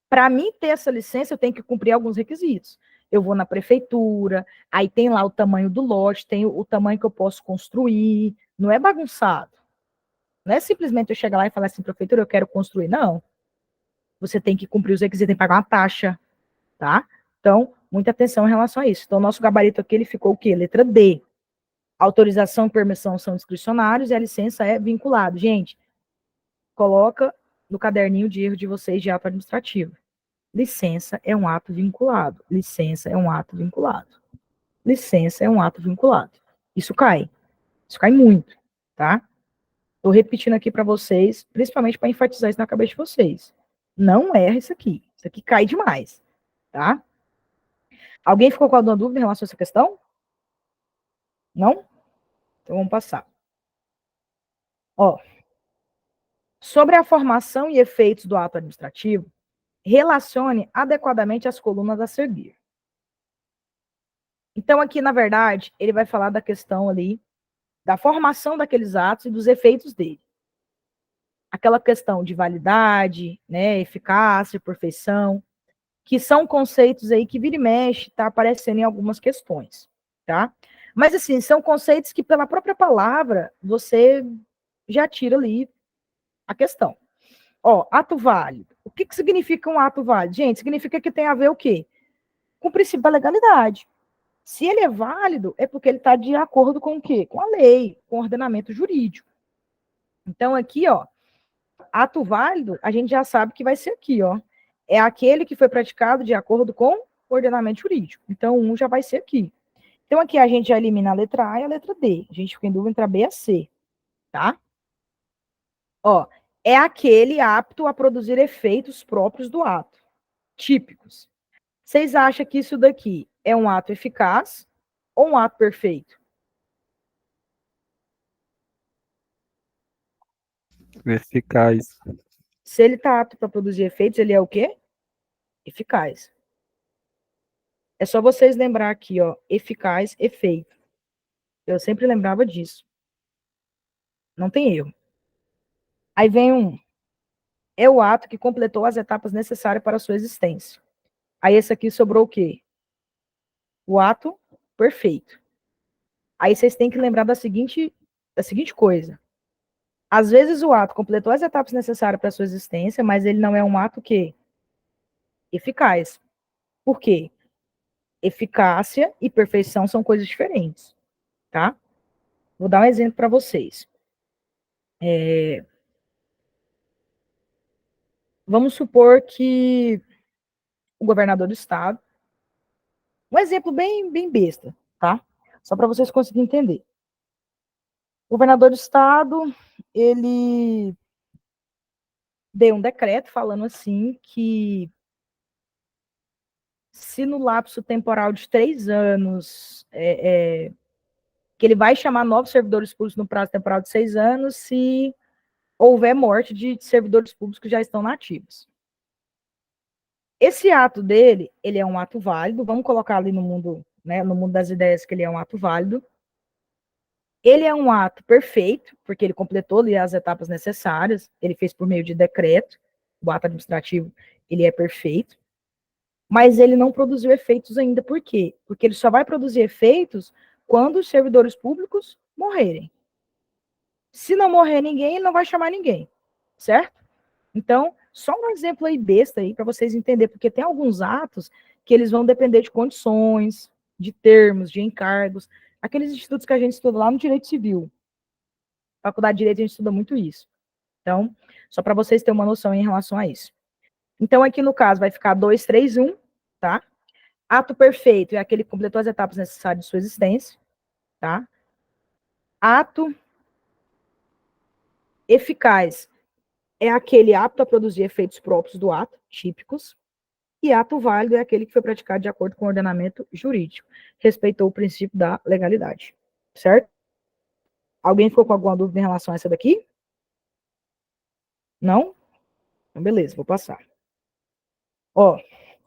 Para mim ter essa licença, eu tenho que cumprir alguns requisitos. Eu vou na prefeitura, aí tem lá o tamanho do lote, tem o tamanho que eu posso construir. Não é bagunçado. Não é simplesmente eu chegar lá e falar assim, prefeitura, eu quero construir. Não. Você tem que cumprir os requisitos, tem que pagar uma taxa, tá? Então, muita atenção em relação a isso. Então, o nosso gabarito aqui, ele ficou o quê? Letra D. Autorização e permissão são discricionários e a licença é vinculado. Gente, coloca no caderninho de erro de vocês de ato administrativo. Licença é um ato vinculado. Licença é um ato vinculado. Licença é um ato vinculado. Isso cai. Isso cai muito, tá? Tô repetindo aqui para vocês, principalmente para enfatizar isso na cabeça de vocês. Não erra isso aqui. Isso aqui cai demais, tá? Alguém ficou com alguma dúvida em relação a essa questão? Não? Então vamos passar. Ó, sobre a formação e efeitos do ato administrativo, relacione adequadamente as colunas a seguir. Então, aqui, na verdade, ele vai falar da questão ali da formação daqueles atos e dos efeitos dele. Aquela questão de validade, né, eficácia, perfeição, que são conceitos aí que vira e mexe, tá aparecendo em algumas questões, tá? Mas, assim, são conceitos que, pela própria palavra, você já tira ali a questão. Ó, ato válido. O que significa um ato válido? Gente, significa que tem a ver o quê? Com o princípio da legalidade. Se ele é válido, é porque ele está de acordo com o quê? Com a lei, com o ordenamento jurídico. Então, aqui, ó, ato válido, a gente já sabe que vai ser aqui, ó. É aquele que foi praticado de acordo com o ordenamento jurídico. Então, um já vai ser aqui. Então, aqui a gente já elimina a letra A e a letra D. A gente fica em dúvida entre a B e a C, tá? Ó, é aquele apto a produzir efeitos próprios do ato, típicos. Vocês acham que isso daqui é um ato eficaz ou um ato perfeito? Eficaz. Se ele está apto para produzir efeitos, ele é o quê? Eficaz. É só vocês lembrar aqui, ó, eficaz, efeito. Eu sempre lembrava disso. Não tem erro. Aí vem é o ato que completou as etapas necessárias para a sua existência. Aí esse aqui sobrou o quê? O ato perfeito. Aí vocês têm que lembrar da seguinte coisa. Às vezes o ato completou as etapas necessárias para a sua existência, mas ele não é um ato que eficaz. Por quê? Eficácia e perfeição são coisas diferentes, tá? Vou dar um exemplo para vocês. Vamos supor que o governador do estado, um exemplo bem besta, tá? Só para vocês conseguirem entender. O governador do estado, ele deu um decreto falando assim que se no lapso temporal de 3 anos, que ele vai chamar novos servidores públicos no prazo temporal de 6 anos, se houver morte de servidores públicos que já estão nativos. Esse ato dele, ele é um ato válido, vamos colocar ali no mundo, né, no mundo das ideias que ele é um ato válido. Ele é um ato perfeito, porque ele completou ali as etapas necessárias, ele fez por meio de decreto, o ato administrativo, ele é perfeito, mas ele não produziu efeitos ainda, por quê? Porque ele só vai produzir efeitos quando os servidores públicos morrerem. Se não morrer ninguém, ele não vai chamar ninguém, certo? Então, só um exemplo aí besta aí para vocês entenderem, porque tem alguns atos que eles vão depender de condições, de termos, de encargos, aqueles institutos que a gente estuda lá no direito civil. Faculdade de Direito a gente estuda muito isso. Então, só para vocês terem uma noção em relação a isso. Então, aqui no caso vai ficar 2, 3, 1, tá? Ato perfeito é aquele que completou as etapas necessárias de sua existência, tá? Ato eficaz é aquele apto a produzir efeitos próprios do ato, típicos, e ato válido é aquele que foi praticado de acordo com o ordenamento jurídico, respeitou o princípio da legalidade, certo? Alguém ficou com alguma dúvida em relação a essa daqui? Não? Então, beleza, vou passar. Ó,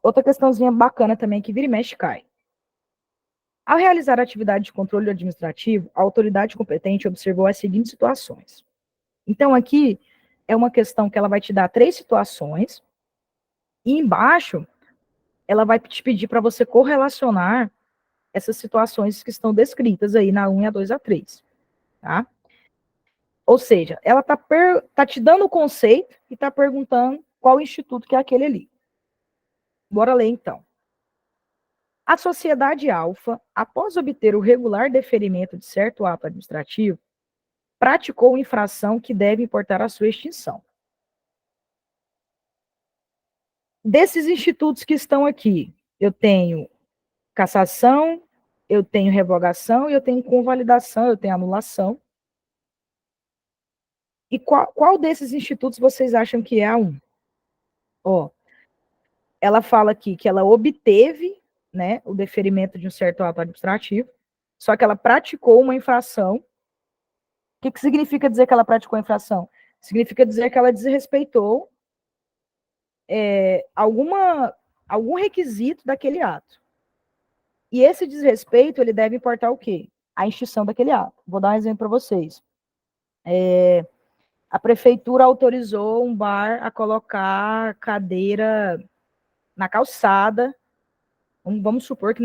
outra questãozinha bacana também que vira e mexe cai. Ao realizar a atividade de controle administrativo, a autoridade competente observou as seguintes situações. Então, aqui é uma questão que ela vai te dar 3 situações, e embaixo ela vai te pedir para você correlacionar essas situações que estão descritas aí na 1 e a 2 a 3, tá? Ou seja, ela tá te dando o conceito e tá perguntando qual instituto que é aquele ali. Bora ler, então. A sociedade alfa, após obter o regular deferimento de certo ato administrativo, praticou infração que deve importar a sua extinção. Desses institutos que estão aqui, eu tenho cassação, eu tenho revogação, eu tenho convalidação, eu tenho anulação. E qual desses institutos vocês acham que é a 1? Ó, ela fala aqui que ela obteve, né, o deferimento de um certo ato administrativo, só que ela praticou uma infração. O que significa dizer que ela praticou a infração? Significa dizer que ela desrespeitou algum requisito daquele ato. E esse desrespeito, ele deve importar o quê? A extinção daquele ato. Vou dar um exemplo para vocês. A prefeitura autorizou um bar a colocar cadeira na calçada. Vamos supor que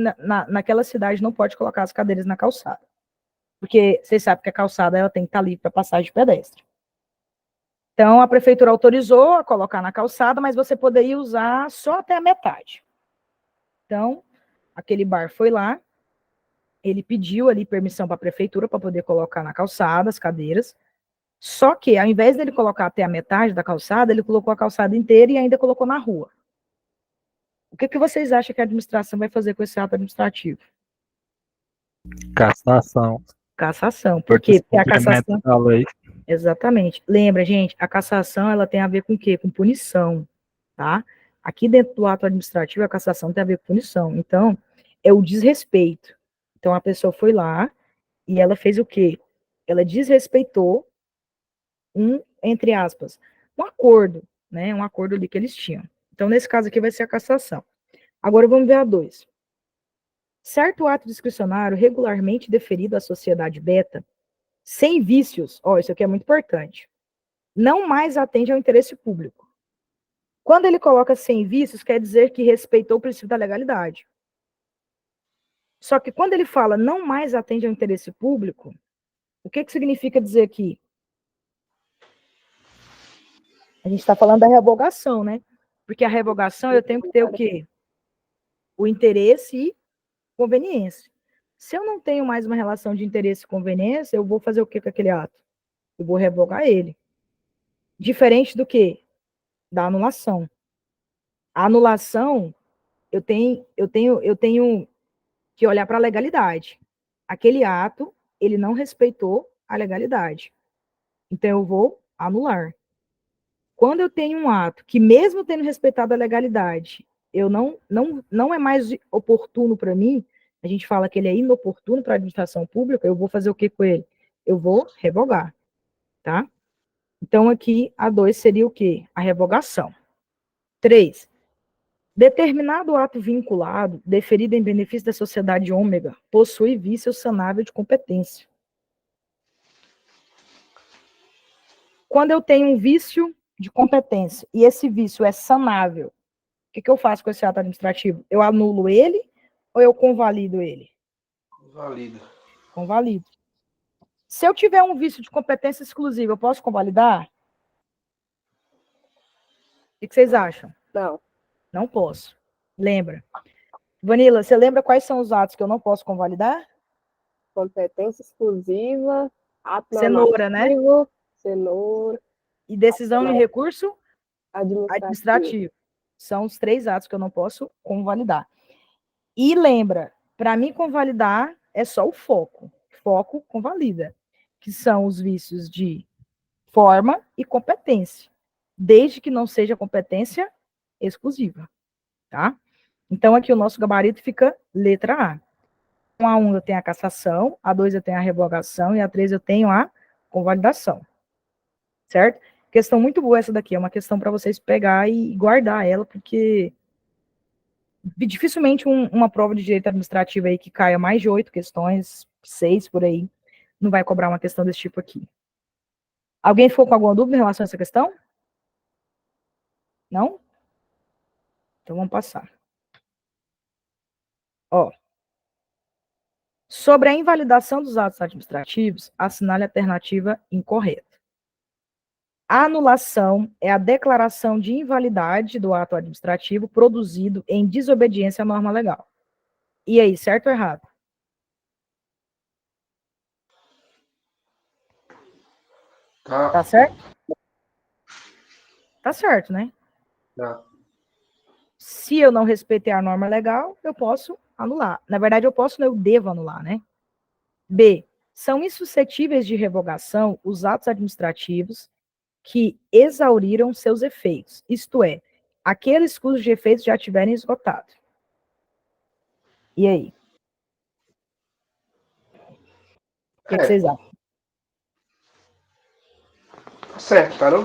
naquela cidade não pode colocar as cadeiras na calçada. Porque vocês sabem que a calçada ela tem que estar livre para passagem de pedestre. Então, a prefeitura autorizou a colocar na calçada, mas você poderia usar só até a metade. Então, aquele bar foi lá, ele pediu ali permissão para a prefeitura para poder colocar na calçada as cadeiras, só que, ao invés dele colocar até a metade da calçada, ele colocou a calçada inteira e ainda colocou na rua. O que vocês acham que a administração vai fazer com esse ato administrativo? Cassação. Cassação. Por quê? Porque a cassação... da lei. Exatamente. Lembra, gente, a cassação, ela tem a ver com o quê? Com punição, tá? Aqui dentro do ato administrativo, a cassação tem a ver com punição. Então, é o desrespeito. Então, a pessoa foi lá e ela fez o quê? Ela desrespeitou entre aspas, um acordo, né? Um acordo ali que eles tinham. Então, nesse caso aqui vai ser a cassação. Agora, vamos ver a 2. Certo ato discricionário regularmente deferido à sociedade beta, sem vícios, isso aqui é muito importante, não mais atende ao interesse público. Quando ele coloca sem vícios, quer dizer que respeitou o princípio da legalidade. Só que quando ele fala não mais atende ao interesse público, o que significa dizer aqui? A gente está falando da revogação, né? Porque a revogação eu tenho que ter o quê? O interesse e conveniência. Se eu não tenho mais uma relação de interesse e conveniência, eu vou fazer o quê com aquele ato? Eu vou revogar ele. Diferente do quê? Da anulação. A anulação, eu tenho que olhar para a legalidade. Aquele ato, ele não respeitou a legalidade. Então, eu vou anular. Quando eu tenho um ato que, mesmo tendo respeitado a legalidade, eu não é mais oportuno para mim, a gente fala que ele é inoportuno para a administração pública, eu vou fazer o que com ele? Eu vou revogar, tá? Então, aqui, a 2 seria o quê? A revogação. 3. Determinado ato vinculado, deferido em benefício da sociedade ômega, possui vício sanável de competência. Quando eu tenho um vício de competência e esse vício é sanável, o que eu faço com esse ato administrativo? Eu anulo ele ou eu convalido ele? Valida. Convalido. Se eu tiver um vício de competência exclusiva, eu posso convalidar? O que vocês acham? Não. Não posso. Lembra. Vanilla, você lembra quais são os atos que eu não posso convalidar? Competência exclusiva, ato Cenoura, né? Cenoura. E decisão em recurso Administrativo. São os 3 atos que eu não posso convalidar. E lembra, para mim convalidar é só o foco. Foco convalida, que são os vícios de forma e competência, desde que não seja competência exclusiva, tá? Então aqui o nosso gabarito fica letra A. Com a 1 eu tenho a cassação, a 2 eu tenho a revogação e a 3 eu tenho a convalidação. Certo? Questão muito boa essa daqui, é uma questão para vocês pegar e guardar ela, porque dificilmente uma prova de direito administrativo aí que caia mais de 8 questões, 6 por aí, não vai cobrar uma questão desse tipo aqui. Alguém ficou com alguma dúvida em relação a essa questão? Não? Então vamos passar. Ó. Sobre a invalidação dos atos administrativos, assinale a alternativa incorreta. A anulação é a declaração de invalidade do ato administrativo produzido em desobediência à norma legal. E aí, certo ou errado? Tá certo? Tá certo, né? Tá. Se eu não respeitei a norma legal, eu posso anular. Na verdade, eu devo anular, né? B. São insuscetíveis de revogação os atos administrativos que exauriram seus efeitos, isto é, aqueles cujos efeitos já tiverem esgotado. E aí? O que vocês acham? Certo, tá não?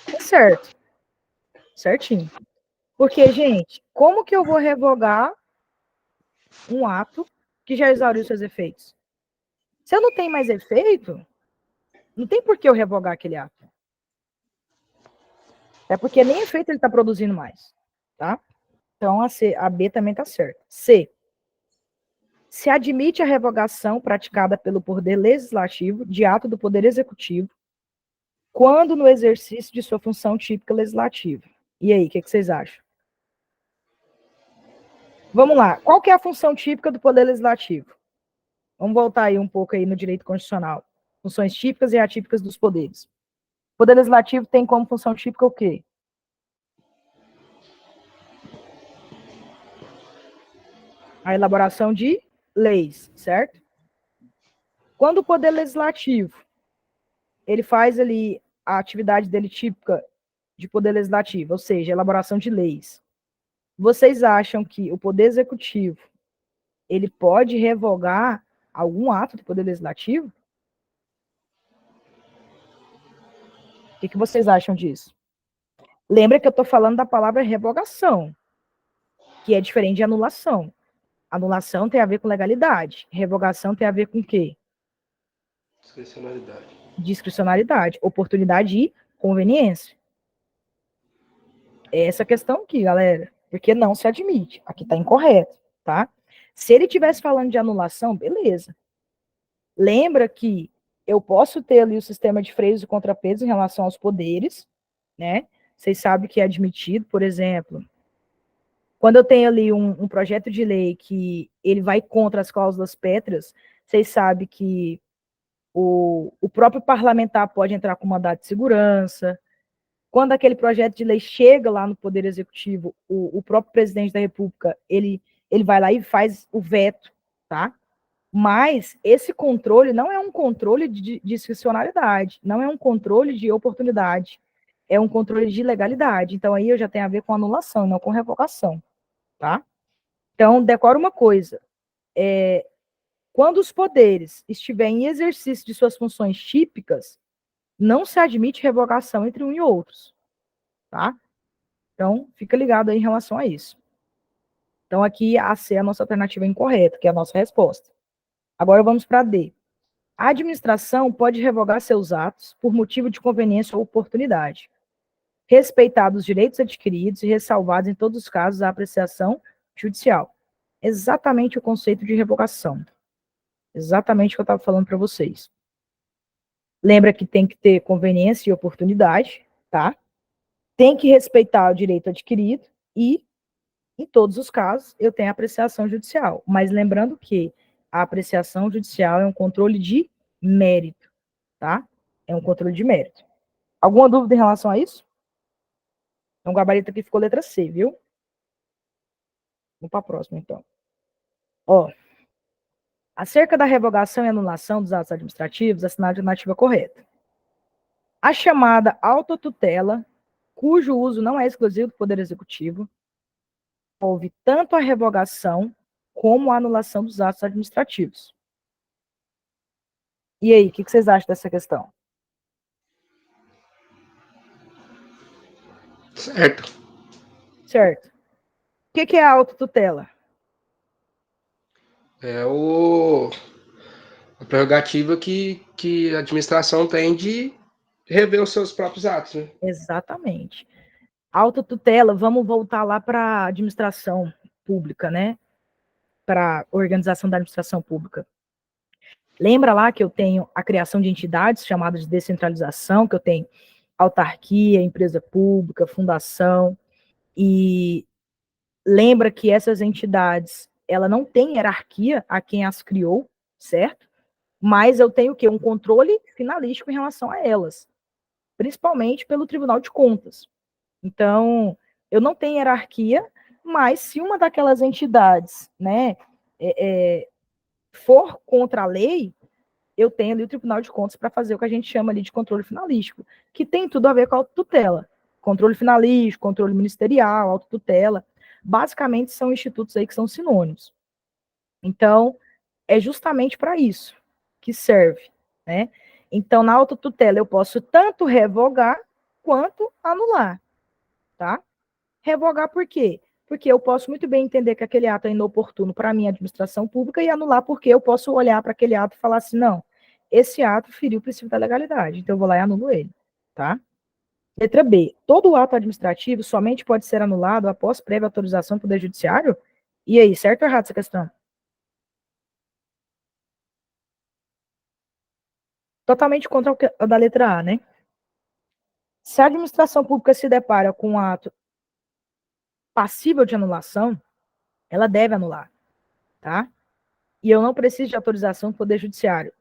É certo. Certinho. Porque, gente, como que eu vou revogar um ato que já exauriu seus efeitos? Se eu não tenho mais efeito, não tem por que eu revogar aquele ato. É porque nem efeito ele está produzindo mais. Tá? Então, a B também está certa. C. Se admite a revogação praticada pelo Poder Legislativo de ato do Poder Executivo quando no exercício de sua função típica legislativa. E aí, o que vocês acham? Vamos lá. Qual que é a função típica do Poder Legislativo? Vamos voltar aí um pouco aí no direito constitucional. Funções típicas e atípicas dos poderes. O Poder Legislativo tem como função típica o quê? A elaboração de leis, certo? Quando o Poder Legislativo ele faz ali a atividade dele típica de Poder Legislativo, ou seja, elaboração de leis, vocês acham que o Poder Executivo ele pode revogar algum ato do Poder Legislativo? O que vocês acham disso? Lembra que eu estou falando da palavra revogação, que é diferente de anulação. Anulação tem a ver com legalidade. Revogação tem a ver com o quê? Discricionalidade. Discricionalidade, oportunidade e conveniência. É essa questão aqui, galera. Porque não se admite. Aqui está incorreto, tá? Se ele estivesse falando de anulação, beleza. Lembra que eu posso ter ali o sistema de freios e contrapesos em relação aos poderes, né? Vocês sabem que é admitido, por exemplo, quando eu tenho ali um projeto de lei que ele vai contra as cláusulas pétreas, vocês sabem que o próprio parlamentar pode entrar com mandado de segurança. Quando aquele projeto de lei chega lá no Poder Executivo, o próprio presidente da República, ele vai lá e faz o veto, tá? Mas esse controle não é um controle de discricionalidade, não é um controle de oportunidade, é um controle de legalidade. Então, aí eu já tenho a ver com anulação, não com revogação, tá? Então, decora uma coisa, quando os poderes estiverem em exercício de suas funções típicas, não se admite revogação entre um e outros, tá? Então, fica ligado aí em relação a isso. Então, aqui a C é a nossa alternativa incorreta, que é a nossa resposta. Agora vamos para D. A administração pode revogar seus atos por motivo de conveniência ou oportunidade, respeitados os direitos adquiridos e ressalvados em todos os casos a apreciação judicial. Exatamente o conceito de revogação. Exatamente o que eu estava falando para vocês. Lembra que tem que ter conveniência e oportunidade, tá? Tem que respeitar o direito adquirido e, em todos os casos, eu tenho a apreciação judicial. Mas lembrando que a apreciação judicial é um controle de mérito, tá? É um controle de mérito. Alguma dúvida em relação a isso? Então, o gabarito aqui ficou letra C, viu? Vamos para a próxima, então. Ó, acerca da revogação e anulação dos atos administrativos, assinale a alternativa correta. A chamada autotutela, cujo uso não é exclusivo do Poder Executivo, houve tanto a revogação como a anulação dos atos administrativos. E aí, o que vocês acham dessa questão? Certo. Certo. O que é a autotutela? É a prerrogativa que a administração tem de rever os seus próprios atos, né? Exatamente. Autotutela, vamos voltar lá para a administração pública, né? Para a organização da administração pública. Lembra lá que eu tenho a criação de entidades chamadas de descentralização, que eu tenho autarquia, empresa pública, fundação, e lembra que essas entidades, ela não tem hierarquia a quem as criou, certo? Mas eu tenho o quê? Um controle finalístico em relação a elas, principalmente pelo Tribunal de Contas. Então, Eu não tenho hierarquia, mas se uma daquelas entidades, né, for contra a lei, eu tenho ali o Tribunal de Contas para fazer o que a gente chama ali de controle finalístico, que tem tudo a ver com a autotutela. Controle finalístico, controle ministerial, autotutela, basicamente são institutos aí que são sinônimos. Então, é justamente para isso que serve, né? Então, na autotutela eu posso tanto revogar quanto anular, tá? Revogar por quê? Porque eu posso muito bem entender que aquele ato é inoportuno para a minha administração pública e anular porque eu posso olhar para aquele ato e falar assim, não, esse ato feriu o princípio da legalidade, então eu vou lá e anulo ele, tá? Letra B. Todo ato administrativo somente pode ser anulado após prévia autorização do Poder Judiciário? E aí, certo ou errado essa questão? Totalmente contra a da letra A, né? Se a administração pública se depara com um ato passível de anulação, ela deve anular, tá? E eu não preciso de autorização do Poder Judiciário.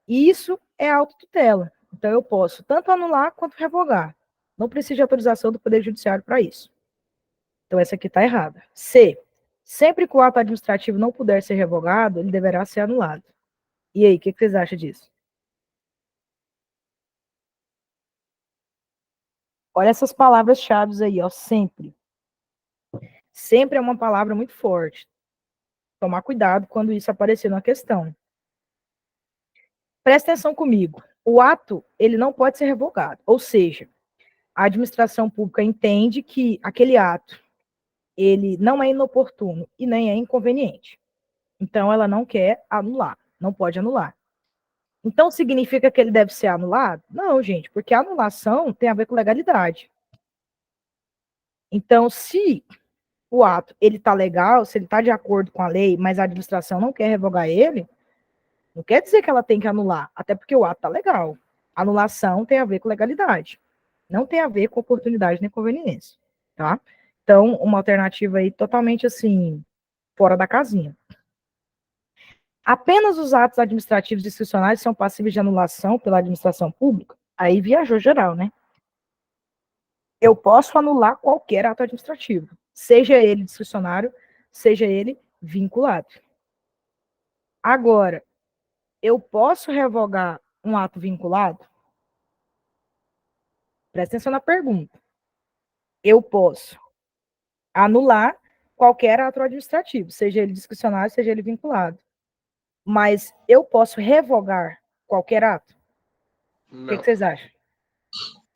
E isso é autotutela. Então, eu posso tanto anular quanto revogar. Não preciso de autorização do Poder Judiciário para isso. Então, essa aqui está errada. C. Sempre que o ato administrativo não puder ser revogado, ele deverá ser anulado. E aí, o que vocês acham disso? Olha essas palavras-chave aí, ó, sempre. Sempre é uma palavra muito forte. Tomar cuidado quando isso aparecer na questão. Presta atenção comigo. O ato, ele não pode ser revogado. Ou seja, a administração pública entende que aquele ato, ele não é inoportuno e nem é inconveniente. Então, ela não quer anular, não pode anular. Então, significa que ele deve ser anulado? Não, gente, porque a anulação tem a ver com legalidade. Então, se o ato ele está legal, se ele está de acordo com a lei, mas a administração não quer revogar ele, não quer dizer que ela tem que anular, até porque o ato está legal. Anulação tem a ver com legalidade, não tem a ver com oportunidade nem conveniência, tá? Então, uma alternativa aí totalmente assim, fora da casinha. Apenas os atos administrativos discricionários são passíveis de anulação pela administração pública? Aí viajou geral, né? Eu posso anular qualquer ato administrativo, seja ele discricionário, seja ele vinculado. Agora, eu posso revogar um ato vinculado? Presta atenção na pergunta. Eu posso anular qualquer ato administrativo, seja ele discricionário, seja ele vinculado. Mas eu posso revogar qualquer ato? O que vocês acham?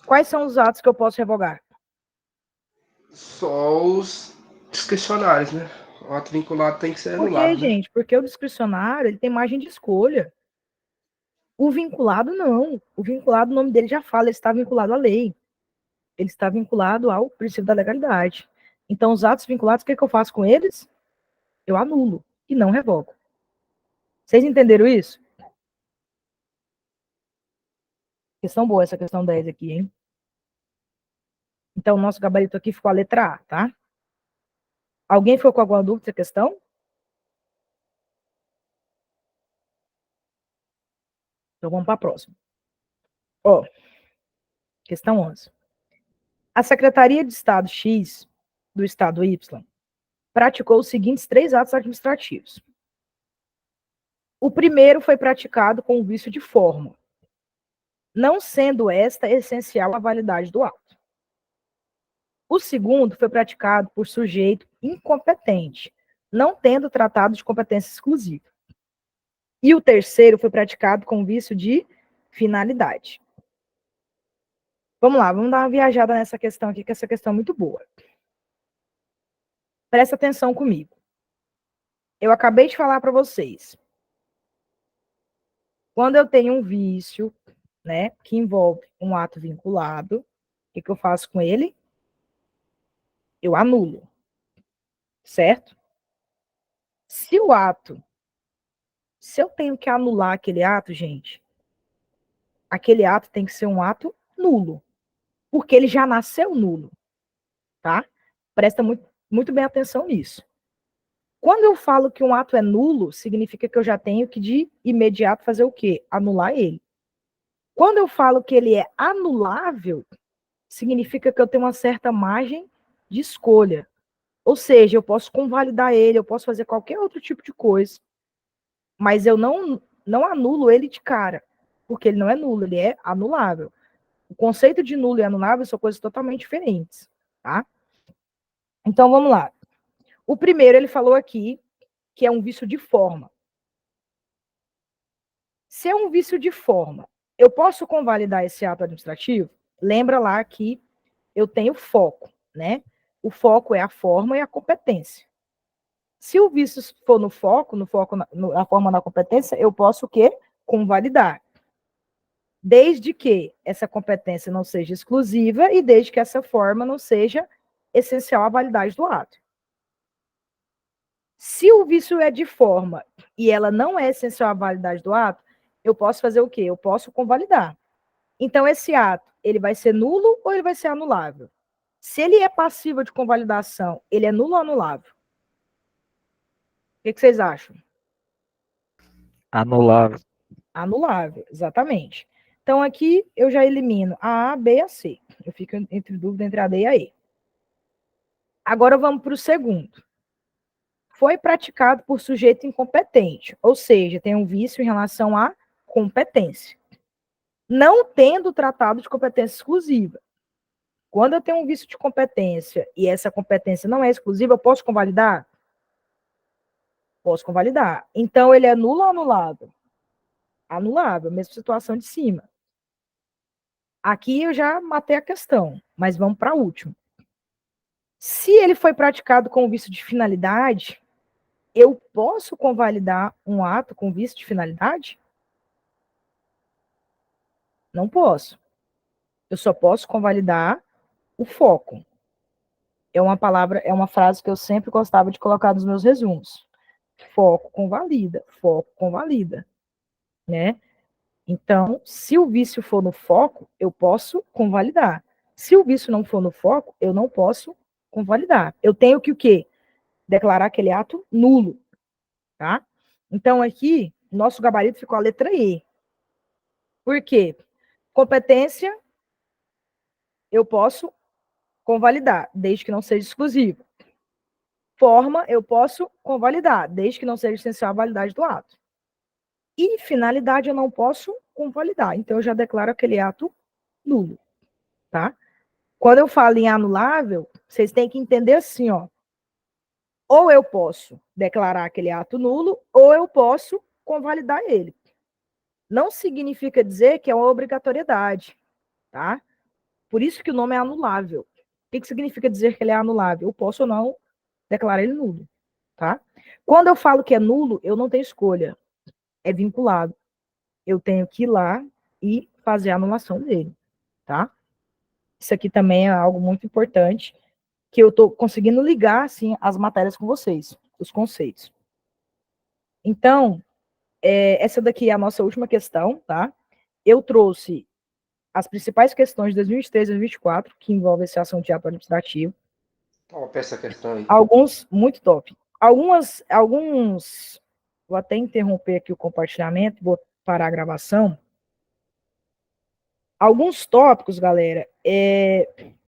Quais são os atos que eu posso revogar? Só os discricionários, né? O ato vinculado tem que ser anulado. Por quê, gente? Porque o discricionário ele tem margem de escolha. O vinculado, não. O vinculado, o nome dele já fala, ele está vinculado à lei. Ele está vinculado ao princípio da legalidade. Então, os atos vinculados, o que eu faço com eles? Eu anulo e não revogo. Vocês entenderam isso? Questão boa essa questão 10 aqui, hein? Então, o nosso gabarito aqui ficou a letra A, tá? Alguém ficou com alguma dúvida dessa questão? Então, vamos para a próxima. Ó, questão 11. A Secretaria de Estado X, do Estado Y, praticou os seguintes 3 atos administrativos. O primeiro foi praticado com o vício de forma, não sendo esta essencial à validade do ato. O segundo foi praticado por sujeito incompetente, não tendo tratado de competência exclusiva. E o terceiro foi praticado com vício de finalidade. Vamos lá, vamos dar uma viajada nessa questão aqui, que essa questão é muito boa. Presta atenção comigo. Eu acabei de falar para vocês. Quando eu tenho um vício, né, que envolve um ato vinculado, o que eu faço com ele? Eu anulo. Certo? Se eu tenho que anular aquele ato, gente, aquele ato tem que ser um ato nulo, porque ele já nasceu nulo, tá? Presta muito bem atenção nisso. Quando eu falo que um ato é nulo, significa que eu já tenho que de imediato fazer o quê? Anular ele. Quando eu falo que ele é anulável, significa que eu tenho uma certa margem de escolha. Ou seja, eu posso convalidar ele, eu posso fazer qualquer outro tipo de coisa, mas eu não anulo ele de cara, porque ele não é nulo, ele é anulável. O conceito de nulo e anulável são coisas totalmente diferentes, tá? Então, vamos lá. O primeiro, ele falou aqui que é um vício de forma. Se é um vício de forma, eu posso convalidar esse ato administrativo? Lembra lá que eu tenho foco, né? O foco é a forma e a competência. Se o vício for no foco na forma na competência, eu posso o quê? Convalidar. Desde que essa competência não seja exclusiva e desde que essa forma não seja essencial à validade do ato. Se o vício é de forma e ela não é essencial à validade do ato, eu posso fazer o quê? Eu posso convalidar. Então, esse ato, ele vai ser nulo ou ele vai ser anulável? Se ele é passível de convalidação, ele é nulo ou anulável? O que vocês acham? Anulável. Anulável, exatamente. Então, aqui eu já elimino a A, B e a C. Eu fico entre dúvida entre a D e a E. Agora vamos para o segundo. Foi praticado por sujeito incompetente, ou seja, tem um vício em relação à competência. Não tendo tratado de competência exclusiva. Quando eu tenho um vício de competência e essa competência não é exclusiva, eu posso convalidar? Posso convalidar. Então, ele é nulo ou anulável? Anulável, mesma situação de cima. Aqui eu já matei a questão, mas vamos para a última. Se ele foi praticado com vício de finalidade, eu posso convalidar um ato com vício de finalidade? Não posso. Eu só posso convalidar o foco. É uma palavra, é uma frase que eu sempre gostava de colocar nos meus resumos. Foco convalida, né? Então, se o vício for no foco, eu posso convalidar. Se o vício não for no foco, eu não posso convalidar. Eu tenho que o quê? Declarar aquele ato nulo, tá? Então, aqui, nosso gabarito ficou a letra E. Por quê? Competência, eu posso convalidar, desde que não seja exclusivo. Forma, eu posso convalidar, desde que não seja essencial a validade do ato. E finalidade, eu não posso convalidar. Então, eu já declaro aquele ato nulo, tá? Quando eu falo em anulável, vocês têm que entender assim, ó. Ou eu posso declarar aquele ato nulo, ou eu posso convalidar ele. Não significa dizer que é uma obrigatoriedade, tá? Por isso que o nome é anulável. O que significa dizer que ele é anulável? Eu posso ou não declarar ele nulo, tá? Quando eu falo que é nulo, eu não tenho escolha. É vinculado. Eu tenho que ir lá e fazer a anulação dele, tá? Isso aqui também é algo muito importante, que eu estou conseguindo ligar, assim, as matérias com vocês, os conceitos. Então, essa daqui é a nossa última questão, tá? Eu trouxe as principais questões de 2023 e 2024, que envolvem essa ação de ato administrativo. Top essa questão aí. Alguns, muito top. Alguns, vou até interromper aqui o compartilhamento, vou parar a gravação. Alguns tópicos, galera,